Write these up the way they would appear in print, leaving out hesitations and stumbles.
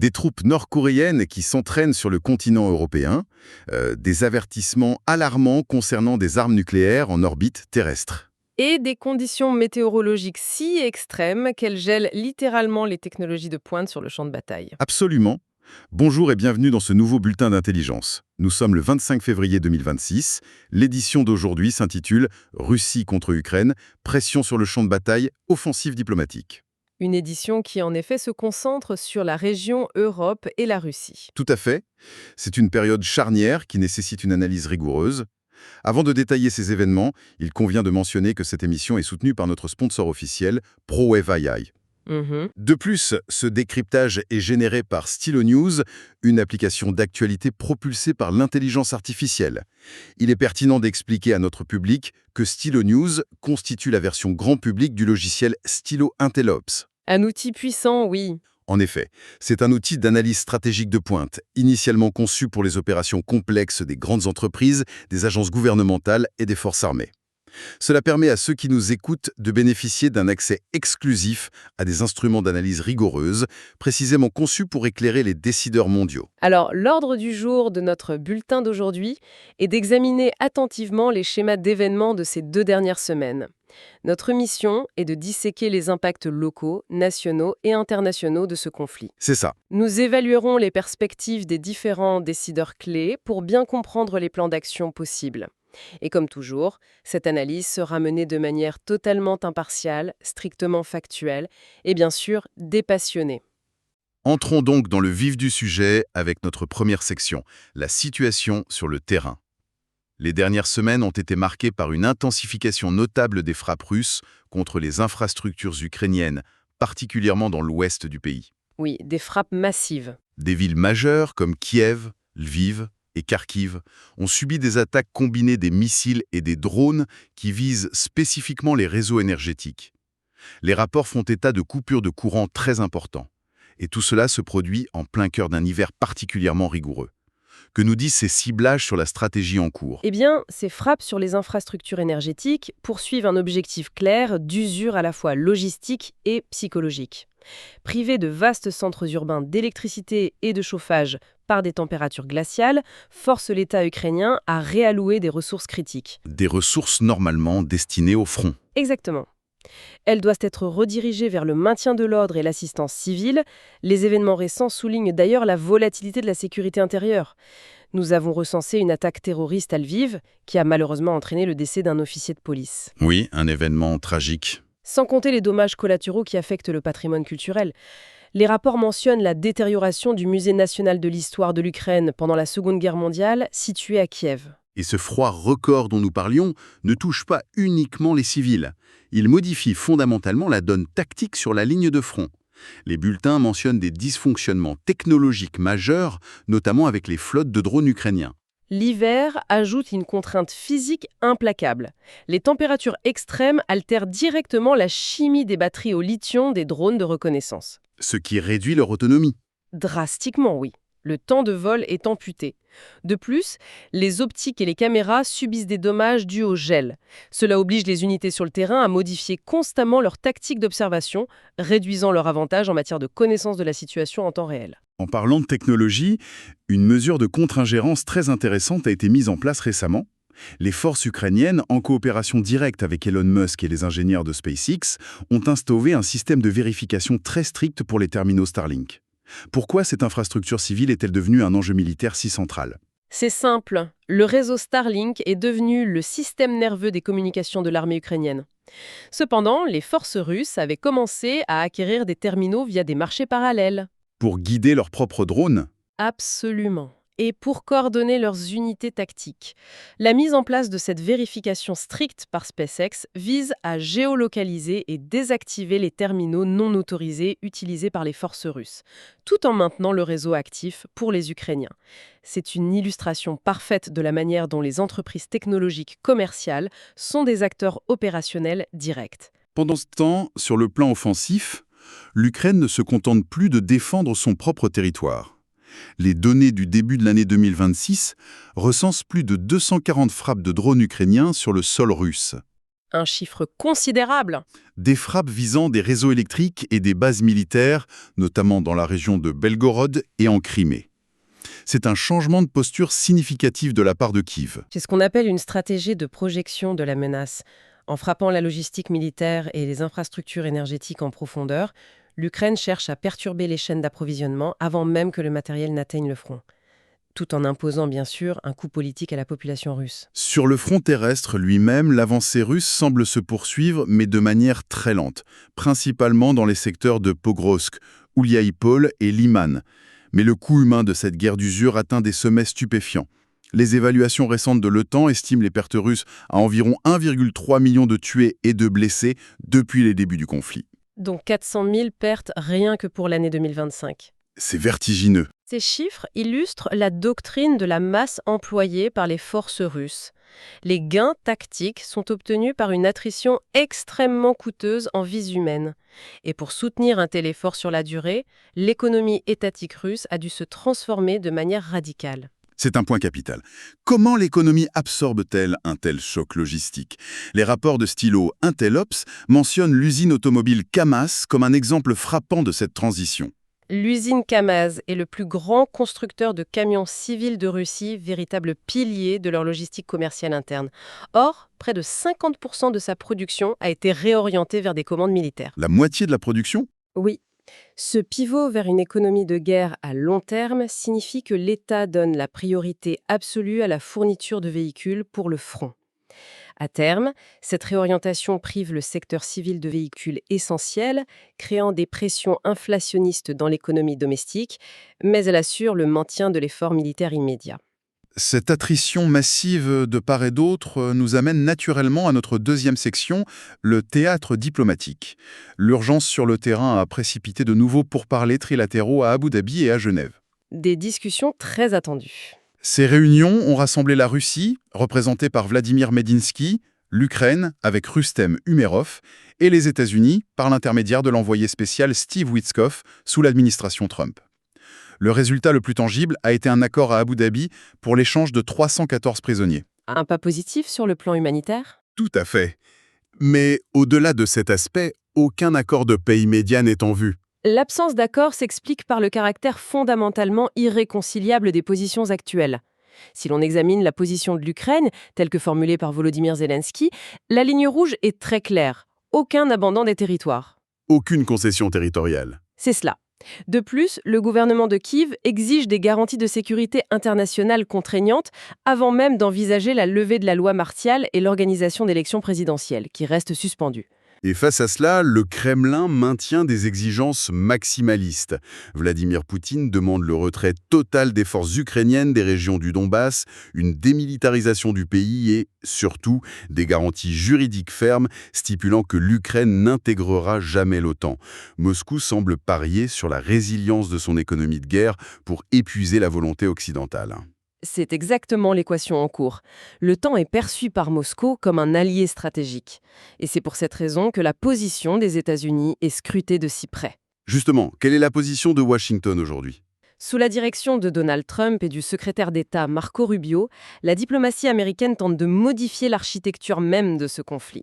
Des troupes nord-coréennes qui s'entraînent sur le continent européen, des avertissements alarmants concernant des armes nucléaires en orbite terrestre. Et des conditions météorologiques si extrêmes qu'elles gèlent littéralement les technologies de pointe sur le champ de bataille. Absolument. Bonjour et bienvenue dans ce nouveau bulletin d'intelligence. Nous sommes le 25 février 2026. L'édition d'aujourd'hui s'intitule « Russie contre Ukraine, pression sur le champ de bataille, offensive diplomatique ». Une édition qui en effet se concentre sur la région Europe et la Russie. Tout à fait. C'est une période charnière qui nécessite une analyse rigoureuse. Avant de détailler ces événements, il convient de mentionner que cette émission est soutenue par notre sponsor officiel, ProWave.ai. De plus, ce décryptage est généré par Stylo News, une application d'actualité propulsée par l'intelligence artificielle. Il est pertinent d'expliquer à notre public que Stylo News constitue la version grand public du logiciel Stylo Intellops. Un outil puissant, oui. En effet, c'est un outil d'analyse stratégique de pointe, initialement conçu pour les opérations complexes des grandes entreprises, des agences gouvernementales et des forces armées. Cela permet à ceux qui nous écoutent de bénéficier d'un accès exclusif à des instruments d'analyse rigoureuses, précisément conçus pour éclairer les décideurs mondiaux. Alors, l'ordre du jour de notre bulletin d'aujourd'hui est d'examiner attentivement les schémas d'événements de ces 2 dernières semaines. Notre mission est de disséquer les impacts locaux, nationaux et internationaux de ce conflit. C'est ça. Nous évaluerons les perspectives des différents décideurs clés pour bien comprendre les plans d'action possibles. Et comme toujours, cette analyse sera menée de manière totalement impartiale, strictement factuelle et bien sûr dépassionnée. Entrons donc dans le vif du sujet avec notre première section, la situation sur le terrain. Les dernières semaines ont été marquées par une intensification notable des frappes russes contre les infrastructures ukrainiennes, particulièrement dans l'ouest du pays. Oui, des frappes massives. Des villes majeures comme Kiev, Lviv et Kharkiv ont subi des attaques combinées des missiles et des drones qui visent spécifiquement les réseaux énergétiques. Les rapports font état de coupures de courant très importants. Et tout cela se produit en plein cœur d'un hiver particulièrement rigoureux. Que nous disent ces ciblages sur la stratégie en cours? Eh bien, ces frappes sur les infrastructures énergétiques poursuivent un objectif clair d'usure à la fois logistique et psychologique. Privés de vastes centres urbains d'électricité et de chauffage par des températures glaciales, force l'État ukrainien à réallouer des ressources critiques. Des ressources normalement destinées au front. Exactement. Elles doivent être redirigées vers le maintien de l'ordre et l'assistance civile. Les événements récents soulignent d'ailleurs la volatilité de la sécurité intérieure. Nous avons recensé une attaque terroriste à Lviv qui a malheureusement entraîné le décès d'un officier de police. Oui, un événement tragique. Sans compter les dommages collatéraux qui affectent le patrimoine culturel. Les rapports mentionnent la détérioration du Musée national de l'histoire de l'Ukraine pendant la Seconde Guerre mondiale, situé à Kiev. Et ce froid record dont nous parlions ne touche pas uniquement les civils. Il modifie fondamentalement la donne tactique sur la ligne de front. Les bulletins mentionnent des dysfonctionnements technologiques majeurs, notamment avec les flottes de drones ukrainiens. L'hiver ajoute une contrainte physique implacable. Les températures extrêmes altèrent directement la chimie des batteries au lithium des drones de reconnaissance. Ce qui réduit leur autonomie. Drastiquement, oui. Le temps de vol est amputé. De plus, les optiques et les caméras subissent des dommages dus au gel. Cela oblige les unités sur le terrain à modifier constamment leur tactique d'observation, réduisant leur avantage en matière de connaissance de la situation en temps réel. En parlant de technologie, une mesure de contre-ingérence très intéressante a été mise en place récemment. Les forces ukrainiennes, en coopération directe avec Elon Musk et les ingénieurs de SpaceX, ont instauré un système de vérification très strict pour les terminaux Starlink. Pourquoi cette infrastructure civile est-elle devenue un enjeu militaire si central? C'est simple. Le réseau Starlink est devenu le système nerveux des communications de l'armée ukrainienne. Cependant, les forces russes avaient commencé à acquérir des terminaux via des marchés parallèles. Pour guider leurs propres drones? Absolument. Et pour coordonner leurs unités tactiques. La mise en place de cette vérification stricte par SpaceX vise à géolocaliser et désactiver les terminaux non autorisés utilisés par les forces russes, tout en maintenant le réseau actif pour les Ukrainiens. C'est une illustration parfaite de la manière dont les entreprises technologiques commerciales sont des acteurs opérationnels directs. Pendant ce temps, sur le plan offensif, l'Ukraine ne se contente plus de défendre son propre territoire. Les données du début de l'année 2026 recensent plus de 240 frappes de drones ukrainiens sur le sol russe. Un chiffre considérable. Des frappes visant des réseaux électriques et des bases militaires, notamment dans la région de Belgorod et en Crimée. C'est un changement de posture significatif de la part de Kiev. C'est ce qu'on appelle une stratégie de projection de la menace. En frappant la logistique militaire et les infrastructures énergétiques en profondeur, l'Ukraine cherche à perturber les chaînes d'approvisionnement avant même que le matériel n'atteigne le front. Tout en imposant bien sûr un coup politique à la population russe. Sur le front terrestre lui-même, l'avancée russe semble se poursuivre, mais de manière très lente, principalement dans les secteurs de Pokrovsk, Ouliaïpol et Liman. Mais le coût humain de cette guerre d'usure atteint des sommets stupéfiants. Les évaluations récentes de l'OTAN estiment les pertes russes à environ 1,3 million de tués et de blessés depuis les débuts du conflit. Donc 400 000 pertes rien que pour l'année 2025. C'est vertigineux. Ces chiffres illustrent la doctrine de la masse employée par les forces russes. Les gains tactiques sont obtenus par une attrition extrêmement coûteuse en vies humaines. Et pour soutenir un tel effort sur la durée, l'économie étatique russe a dû se transformer de manière radicale. C'est un point capital. Comment l'économie absorbe-t-elle un tel choc logistique? Les rapports de stylo Intelops mentionnent l'usine automobile Kamaz comme un exemple frappant de cette transition. L'usine Kamaz est le plus grand constructeur de camions civils de Russie, véritable pilier de leur logistique commerciale interne. Or, près de 50% de sa production a été réorientée vers des commandes militaires. La moitié de la production? Oui. Ce pivot vers une économie de guerre à long terme signifie que l'État donne la priorité absolue à la fourniture de véhicules pour le front. À terme, cette réorientation prive le secteur civil de véhicules essentiels, créant des pressions inflationnistes dans l'économie domestique, mais elle assure le maintien de l'effort militaire immédiat. Cette attrition massive de part et d'autre nous amène naturellement à notre deuxième section, le théâtre diplomatique. L'urgence sur le terrain a précipité de nouveaux pourparlers trilatéraux à Abu Dhabi et à Genève. Des discussions très attendues. Ces réunions ont rassemblé la Russie, représentée par Vladimir Medinsky, l'Ukraine, avec Rustem Umerov, et les États-Unis, par l'intermédiaire de l'envoyé spécial Steve Witkoff, sous l'administration Trump. Le résultat le plus tangible a été un accord à Abu Dhabi pour l'échange de 314 prisonniers. Un pas positif sur le plan humanitaire ? Tout à fait. Mais au-delà de cet aspect, aucun accord de paix immédiat n'est en vue. L'absence d'accord s'explique par le caractère fondamentalement irréconciliable des positions actuelles. Si l'on examine la position de l'Ukraine, telle que formulée par Volodymyr Zelensky, la ligne rouge est très claire. Aucun abandon des territoires. Aucune concession territoriale. C'est cela. De plus, le gouvernement de Kiev exige des garanties de sécurité internationale contraignantes avant même d'envisager la levée de la loi martiale et l'organisation d'élections présidentielles, qui restent suspendues. Et face à cela, le Kremlin maintient des exigences maximalistes. Vladimir Poutine demande le retrait total des forces ukrainiennes des régions du Donbass, une démilitarisation du pays et, surtout, des garanties juridiques fermes stipulant que l'Ukraine n'intégrera jamais l'OTAN. Moscou semble parier sur la résilience de son économie de guerre pour épuiser la volonté occidentale. C'est exactement l'équation en cours. Le temps est perçu par Moscou comme un allié stratégique. Et c'est pour cette raison que la position des États-Unis est scrutée de si près. Justement, quelle est la position de Washington aujourd'hui ? Sous la direction de Donald Trump et du secrétaire d'État Marco Rubio, la diplomatie américaine tente de modifier l'architecture même de ce conflit.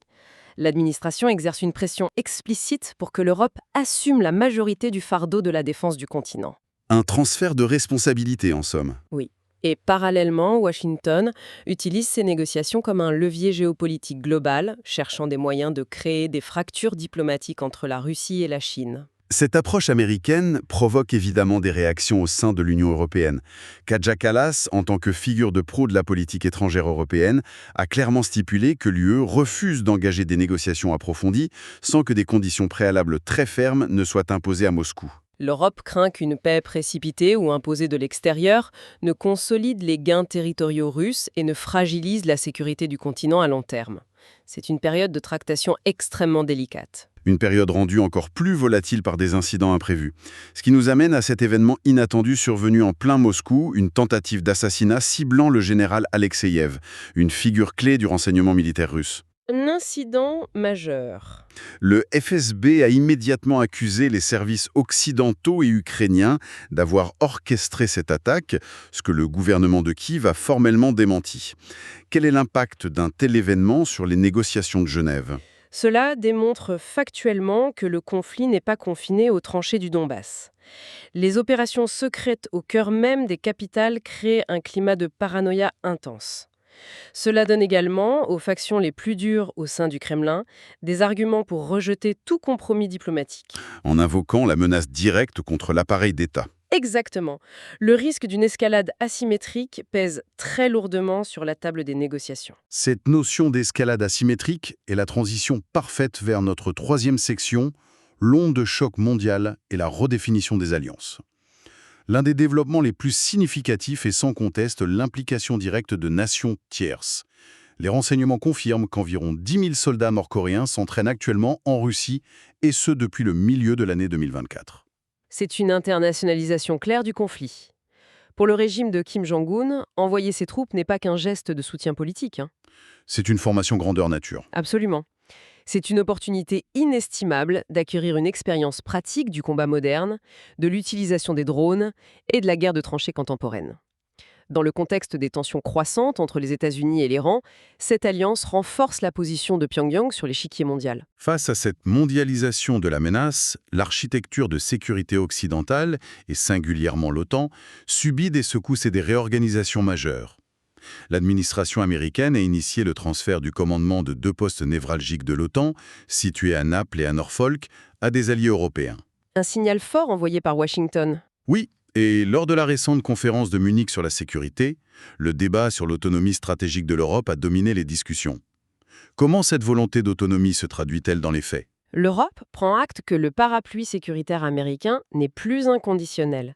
L'administration exerce une pression explicite pour que l'Europe assume la majorité du fardeau de la défense du continent. Un transfert de responsabilité, en somme. Oui. Et parallèlement, Washington utilise ces négociations comme un levier géopolitique global, cherchant des moyens de créer des fractures diplomatiques entre la Russie et la Chine. Cette approche américaine provoque évidemment des réactions au sein de l'Union européenne. Kaja Kallas, en tant que figure de proue de la politique étrangère européenne, a clairement stipulé que l'UE refuse d'engager des négociations approfondies sans que des conditions préalables très fermes ne soient imposées à Moscou. L'Europe craint qu'une paix précipitée ou imposée de l'extérieur ne consolide les gains territoriaux russes et ne fragilise la sécurité du continent à long terme. C'est une période de tractation extrêmement délicate. Une période rendue encore plus volatile par des incidents imprévus. Ce qui nous amène à cet événement inattendu survenu en plein Moscou, une tentative d'assassinat ciblant le général Alexeïev, une figure clé du renseignement militaire russe. Un incident majeur. Le FSB a immédiatement accusé les services occidentaux et ukrainiens d'avoir orchestré cette attaque, ce que le gouvernement de Kiev a formellement démenti. Quel est l'impact d'un tel événement sur les négociations de Genève? Cela démontre factuellement que le conflit n'est pas confiné aux tranchées du Donbass. Les opérations secrètes au cœur même des capitales créent un climat de paranoïa intense. Cela donne également aux factions les plus dures au sein du Kremlin des arguments pour rejeter tout compromis diplomatique. En invoquant la menace directe contre l'appareil d'État. Exactement. Le risque d'une escalade asymétrique pèse très lourdement sur la table des négociations. Cette notion d'escalade asymétrique est la transition parfaite vers notre troisième section, l'onde de choc mondiale et la redéfinition des alliances. L'un des développements les plus significatifs est sans conteste l'implication directe de nations tierces. Les renseignements confirment qu'environ 10 000 soldats nord-coréens s'entraînent actuellement en Russie, et ce depuis le milieu de l'année 2024. C'est une internationalisation claire du conflit. Pour le régime de Kim Jong-un, envoyer ses troupes n'est pas qu'un geste de soutien politique. C'est une formation grandeur nature. Absolument. C'est une opportunité inestimable d'acquérir une expérience pratique du combat moderne, de l'utilisation des drones et de la guerre de tranchées contemporaine. Dans le contexte des tensions croissantes entre les États-Unis et l'Iran, cette alliance renforce la position de Pyongyang sur l'échiquier mondial. Face à cette mondialisation de la menace, l'architecture de sécurité occidentale, et singulièrement l'OTAN, subit des secousses et des réorganisations majeures. L'administration américaine a initié le transfert du commandement de 2 postes névralgiques de l'OTAN, situés à Naples et à Norfolk, à des alliés européens. Un signal fort envoyé par Washington. Oui, et lors de la récente conférence de Munich sur la sécurité, le débat sur l'autonomie stratégique de l'Europe a dominé les discussions. Comment cette volonté d'autonomie se traduit-elle dans les faits? L'Europe prend acte que le parapluie sécuritaire américain n'est plus inconditionnel.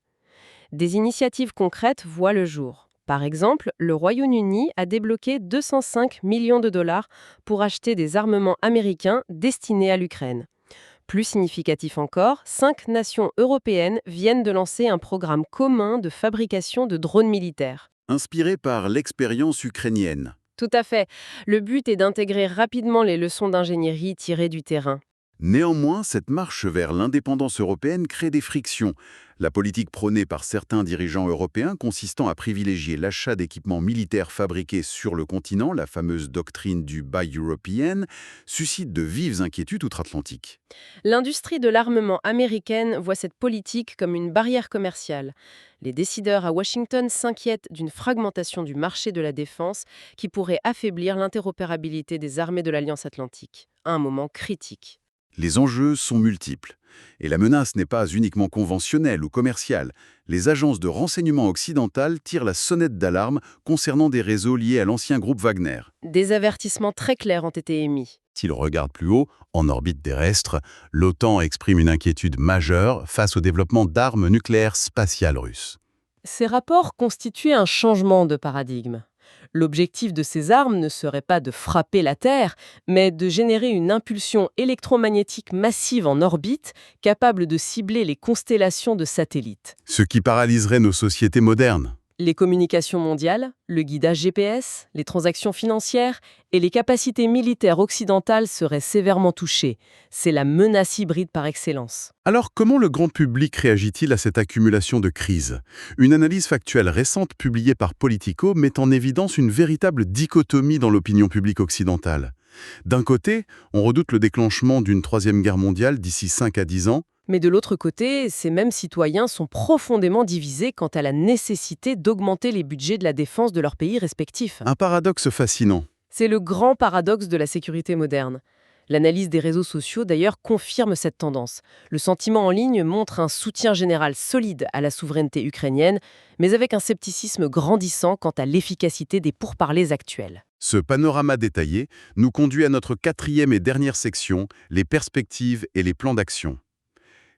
Des initiatives concrètes voient le jour. Par exemple, le Royaume-Uni a débloqué 205 millions de dollars pour acheter des armements américains destinés à l'Ukraine. Plus significatif encore, 5 nations européennes viennent de lancer un programme commun de fabrication de drones militaires. Inspiré par l'expérience ukrainienne. Tout à fait. Le but est d'intégrer rapidement les leçons d'ingénierie tirées du terrain. Néanmoins, cette marche vers l'indépendance européenne crée des frictions. La politique prônée par certains dirigeants européens consistant à privilégier l'achat d'équipements militaires fabriqués sur le continent, la fameuse doctrine du Buy European, suscite de vives inquiétudes outre-Atlantique. L'industrie de l'armement américaine voit cette politique comme une barrière commerciale. Les décideurs à Washington s'inquiètent d'une fragmentation du marché de la défense qui pourrait affaiblir l'interopérabilité des armées de l'Alliance Atlantique, à un moment critique. Les enjeux sont multiples. Et la menace n'est pas uniquement conventionnelle ou commerciale. Les agences de renseignement occidentales tirent la sonnette d'alarme concernant des réseaux liés à l'ancien groupe Wagner. Des avertissements très clairs ont été émis. Si l'on regarde plus haut, en orbite terrestre, l'OTAN exprime une inquiétude majeure face au développement d'armes nucléaires spatiales russes. Ces rapports constituent un changement de paradigme. L'objectif de ces armes ne serait pas de frapper la Terre, mais de générer une impulsion électromagnétique massive en orbite, capable de cibler les constellations de satellites. Ce qui paralyserait nos sociétés modernes. Les communications mondiales, le guidage GPS, les transactions financières et les capacités militaires occidentales seraient sévèrement touchées. C'est la menace hybride par excellence. Alors comment le grand public réagit-il à cette accumulation de crises? Une analyse factuelle récente publiée par Politico met en évidence une véritable dichotomie dans l'opinion publique occidentale. D'un côté, on redoute le déclenchement d'une troisième guerre mondiale d'ici 5 à 10 ans. Mais de l'autre côté, ces mêmes citoyens sont profondément divisés quant à la nécessité d'augmenter les budgets de la défense de leurs pays respectifs. Un paradoxe fascinant. C'est le grand paradoxe de la sécurité moderne. L'analyse des réseaux sociaux, d'ailleurs, confirme cette tendance. Le sentiment en ligne montre un soutien général solide à la souveraineté ukrainienne, mais avec un scepticisme grandissant quant à l'efficacité des pourparlers actuels. Ce panorama détaillé nous conduit à notre 4e et dernière section, les perspectives et les plans d'action.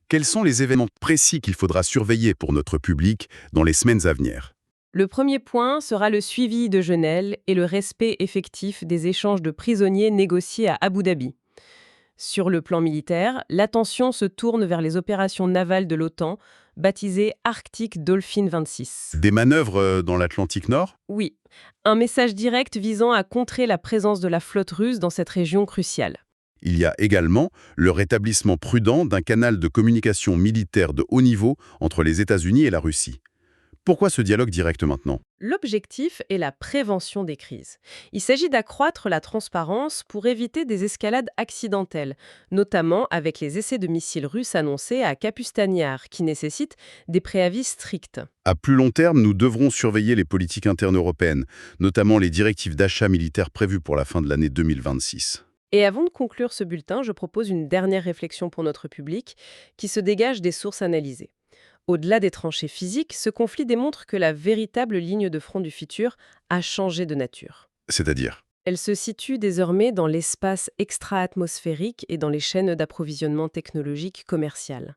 Quels sont les événements précis qu'il faudra surveiller pour notre public dans les semaines à venir? Le premier point sera le suivi de Genève et le respect effectif des échanges de prisonniers négociés à Abu Dhabi. Sur le plan militaire, l'attention se tourne vers les opérations navales de l'OTAN, baptisées Arctic Dolphin 26. Des manœuvres dans l'Atlantique Nord? Oui, un message direct visant à contrer la présence de la flotte russe dans cette région cruciale. Il y a également le rétablissement prudent d'un canal de communication militaire de haut niveau entre les États-Unis et la Russie. Pourquoi ce dialogue direct maintenant? L'objectif est la prévention des crises. Il s'agit d'accroître la transparence pour éviter des escalades accidentelles, notamment avec les essais de missiles russes annoncés à Kapustanyar, qui nécessitent des préavis stricts. À plus long terme, nous devrons surveiller les politiques internes européennes, notamment les directives d'achat militaire prévues pour la fin de l'année 2026. Et avant de conclure ce bulletin, je propose une dernière réflexion pour notre public qui se dégage des sources analysées. Au-delà des tranchées physiques, ce conflit démontre que la véritable ligne de front du futur a changé de nature. C'est-à-dire? Elle se situe désormais dans l'espace extra-atmosphérique et dans les chaînes d'approvisionnement technologique commercial.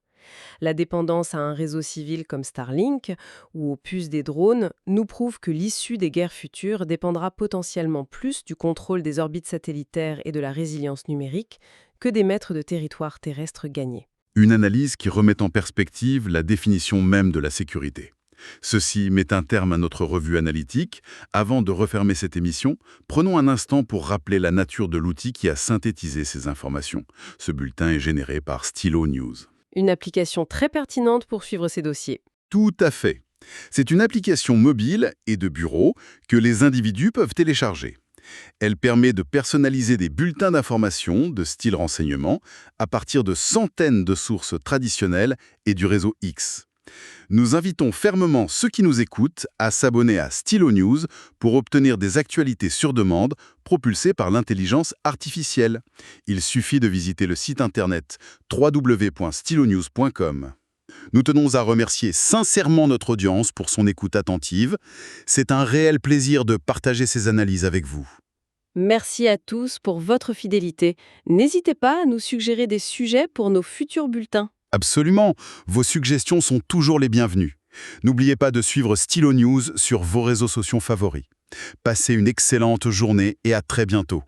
La dépendance à un réseau civil comme Starlink ou aux puces des drones nous prouve que l'issue des guerres futures dépendra potentiellement plus du contrôle des orbites satellitaires et de la résilience numérique que des mètres de territoire terrestre gagnés. Une analyse qui remet en perspective la définition même de la sécurité. Ceci met un terme à notre revue analytique. Avant de refermer cette émission, prenons un instant pour rappeler la nature de l'outil qui a synthétisé ces informations. Ce bulletin est généré par Stilo News. Une application très pertinente pour suivre ces dossiers. Tout à fait. C'est une application mobile et de bureau que les individus peuvent télécharger. Elle permet de personnaliser des bulletins d'information de style renseignement à partir de centaines de sources traditionnelles et du réseau X. Nous invitons fermement ceux qui nous écoutent à s'abonner à Stilo News pour obtenir des actualités sur demande propulsées par l'intelligence artificielle. Il suffit de visiter le site internet www.stilonews.com. Nous tenons à remercier sincèrement notre audience pour son écoute attentive. C'est un réel plaisir de partager ces analyses avec vous. Merci à tous pour votre fidélité. N'hésitez pas à nous suggérer des sujets pour nos futurs bulletins. Absolument, vos suggestions sont toujours les bienvenues. N'oubliez pas de suivre Stilo News sur vos réseaux sociaux favoris. Passez une excellente journée et à très bientôt.